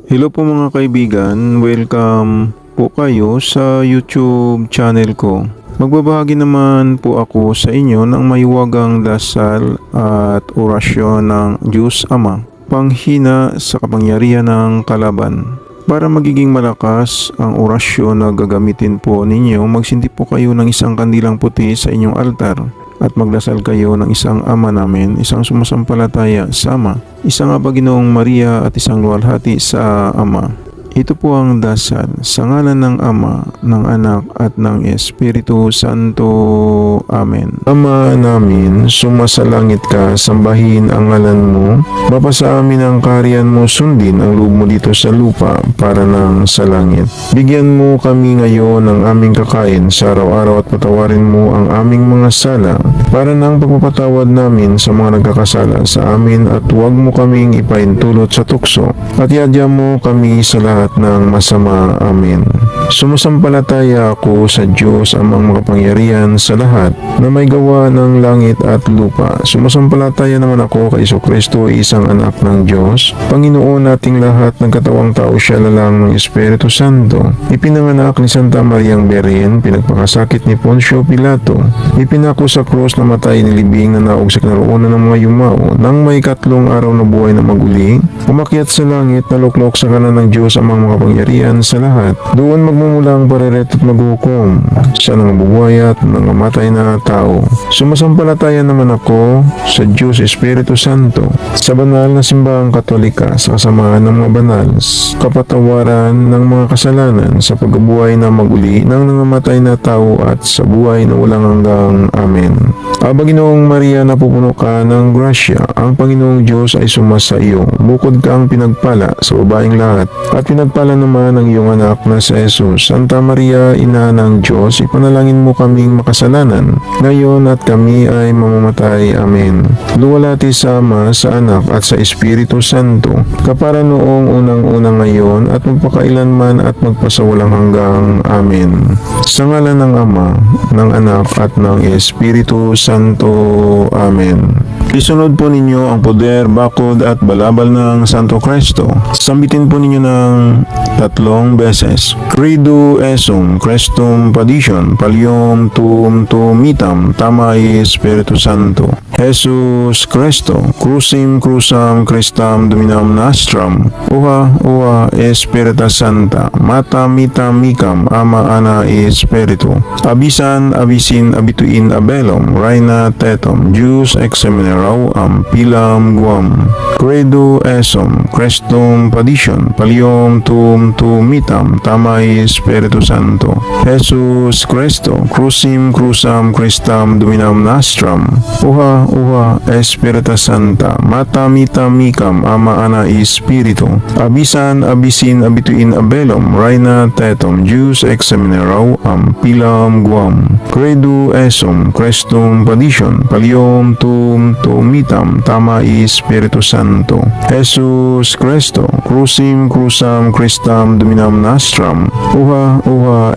Hello po mga kaibigan, welcome po kayo sa YouTube channel ko. Magbabahagi naman po ako sa inyo ng mayuwagang dasal at orasyon ng Diyos Ama, panghina sa kapangyarihan ng kalaban. Para magiging malakas ang orasyon na gagamitin po ninyo, magsindi po kayo ng isang kandilang puti sa inyong altar. At magdasal kayo ng isang Ama namin, isang sumasampalataya sa Ama, isang Panginoong Maria at isang luwalhati sa Ama. Ito po ang dasal sa ngalan ng Ama, ng Anak at ng Espiritu Santo. Amen. Ama namin, sumasalangit ka, sambahin ang ngalan mo, mapasa amin ang kaharian mo, sundin ang loob mo dito sa lupa para nang sa langit. Bigyan mo kami ngayon ng aming kakain sa araw-araw at patawarin mo ang aming mga sala para nang pagpapatawad namin sa mga nagkakasala sa amin, at huwag mo kaming ipaintulot sa tukso at iadya mo kami sa lahat ng masama. Amen. Sumasampalataya ako sa Diyos amang makapangyarihan sa lahat na may gawa ng langit at lupa. Sumasampalataya naman ako kay Jesucristo, isang anak ng Diyos, Panginoon nating lahat, ng katawang tao, siya lalang ng Espiritu Santo. Ipinanganak ni Santa Mariang Berhen, pinagpakasakit ni Poncio Pilato, ipinako sa krus, namatay, nilibing, na naog sa kinaroonan ng mga yumao, nang may 3 araw na buhay na maguli, umakyat sa langit, naluklok sa kanan ng Diyos amang makapangyarihan sa lahat. Doon magmumulang pareret at maghukom sa nangabubuhay at nangamatay na tao. Sumasampalataya naman ako sa Diyos Espiritu Santo, sa banal na simbahang Katolika, sa kasamaan ng mga banal, kapatawaran ng mga kasalanan, sa pagkabuhay na maguli ng nangamatay na tao, at sa buhay na walang hanggang. Amen. Panginoong Maria, napupuno ka ng grasya, ang Panginoong Diyos ay sumasa iyo. Bukod ka ang pinagpala sa babaeng lahat, at pinagpala naman ang iyong anak na si Jesus. Santa Maria, Ina ng Diyos, ipanalangin mo kaming makasalanan, ngayon at kami ay mamamatay. Amen. Luwalhati sa Ama, sa Anak at sa Espiritu Santo, kapara noong unang-unang, ngayon at magpakailanman at magpasawalang hanggang. Amen. Sa ngalan ng Ama, ng Anak at ng Espiritu Santo. Amen. Isunod po ninyo ang poder, bakod at balabal ng Santo Cristo. Sambitin po ninyo ng 3 beses. Credo esum, Christum padicam, pallium tuum tumitam, tamai Spiritu Santo. Jesus Cristo, crucim crucam Christam dominam nostrum, uha Espiritus Santa, mata mita micam, ama ana Espiritu, abisan abisin abituin abelum, reina tetum, Deus exeminero am pilam guam. Credo esum, Christum padicam, pallium tuum tumitam, tamai Spiritu Santo. Jesus Cristo, crucim crucam Christam dominam nostrum, uha Espiritus Santa, mata mita micam, ama ana Espiritu, abisan abisin abituin abelum, reina tetum, Deus exeminero am pilam guam. Credo esum, Christum padicam, pallium tuum tumitam, tama Espiritu Santo. Jesus Cristo, crucim crucam Christam dominam nostrum, uha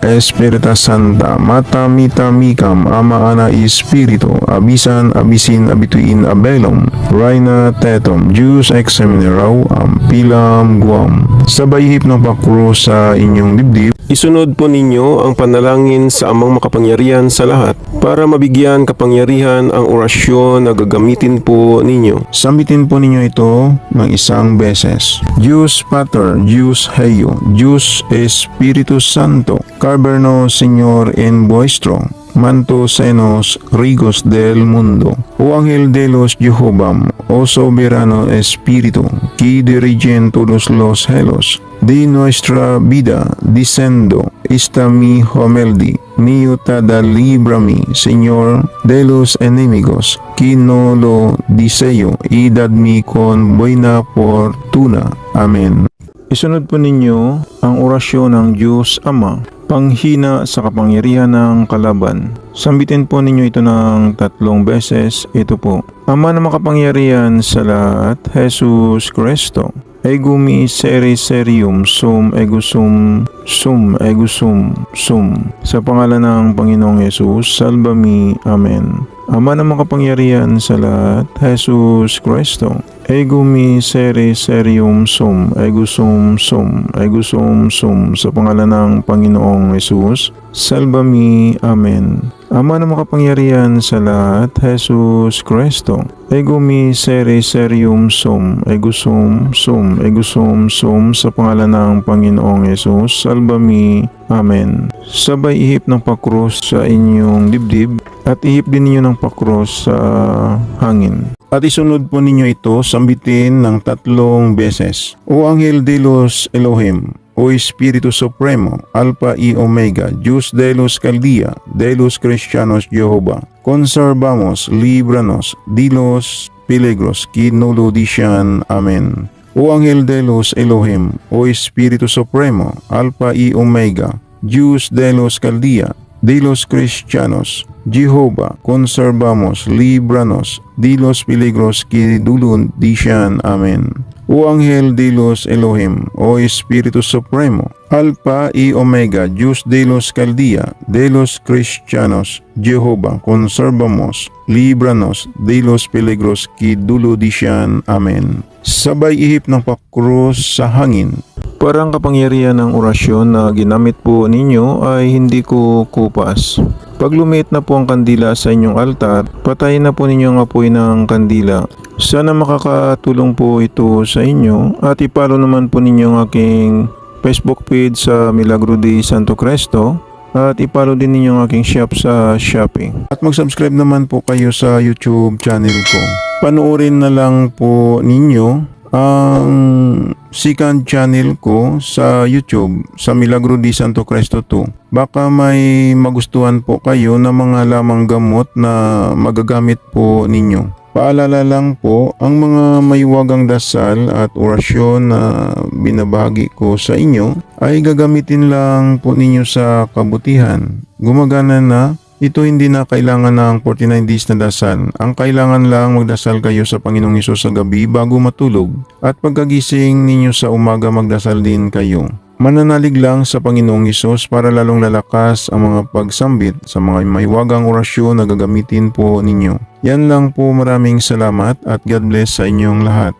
Espiritus Santa, mata mita micam, ama ana Espiritu, abisan abisin abituin abelum, reina tetum, Deus exeminero am pilam guam. Sabay hip ng pakro sa inyong dibdib. Isunod po ninyo ang panalangin sa Amang makapangyarihan sa lahat para mabigyan kapangyarihan ang orasyon na gagamitin po ninyo. Sambitin po ninyo ito ng 1 beses. Deus Pater, Deus Heio, Deus Espiritus Santo, Carberno Señor en vuestro manto senos rigos del mundo. O Ángel de los Jehová, o soberano Espíritu, que dirigen todos los cielos de nuestra vida, diciendo, esta mi homeldi, niutada librami, Señor, de los enemigos, que no lo deseo, y dadmi con buena fortuna. Amen. Isunod po ninyo ang orasyon ng Diyos Ama, panghina sa kapangyarihan ng kalaban. Sambitin po ninyo ito ng 3 beses. Ito po. Ama na makapangyarihan sa lahat, Jesus Cristo, ego misericorium sum ego sum ego sum. Sa pangalan ng Panginoong Yesus, salva me. Amen. Ama na makapangyarihan sa lahat, Jesus Cristo, ego misericorium sum, ego sum, sa pangalan ng Panginoong Jesus, salva me, Amen. Ama na makapangyarihan sa lahat, Jesus Cristo, ego misericorium sum, ego sum, sa pangalan ng Panginoong Jesus, salva me, Amen. Sabay ihip ng pakros sa inyong dibdib at ihip din ninyo ng pakros sa hangin. At isunod po ninyo ito sambitin ng 3 beses. O Anghel de los Elohim, O Espiritu Supremo, Alpha y Omega, Dios de los Caldea, de los Cristianos Jehová, conservamos, líbranos de los peligros que no lo dicen. Amen. O Ángel de los Elohim, O Espíritu Supremo, Alpha y Omega, Dios de los Caldea, de los Cristianos, Jehová, conservamos, líbranos de los peligros que dulun dicen. Amen. O Ángel de los Elohim, O Espíritu Supremo, Alpha y Omega, Dios de los Caldea, de los Cristianos, Jehová, conservamos, líbranos de los peligros que dulo dicen. Amen. Sabay ihip ng pakros sa hangin. Parang kapangyarihan ng orasyon na ginamit po ninyo ay hindi ko kupas. Pag lumit na po ang kandila sa inyong altar, patayin na po ninyo ang apoy ng kandila. Sana makakatulong po ito sa inyo at ipalo naman po ninyo ang aking Facebook page sa Milagro de Santo Cristo at ipalo din ninyo ang aking shop sa Shopee. At mag-subscribe naman po kayo sa YouTube channel ko. Panoorin na lang po ninyo ang second channel ko sa YouTube sa Milagro de Santo Cristo 2. Baka may magustuhan po kayo na mga lamang gamot na magagamit po ninyo. Paalala lang po, ang mga mayuwagang dasal at orasyon na binabahagi ko sa inyo ay gagamitin lang po ninyo sa kabutihan. Gumagana na. Ito hindi na kailangan ng 49 days na dasal. Ang kailangan lang magdasal kayo sa Panginoong Hesus sa gabi bago matulog. At pagkagising ninyo sa umaga magdasal din kayo. Mananalig lang sa Panginoong Hesus para lalong lalakas ang mga pagsambit sa mga mahiwagang orasyon na gagamitin po ninyo. Yan lang po, maraming salamat at God bless sa inyong lahat.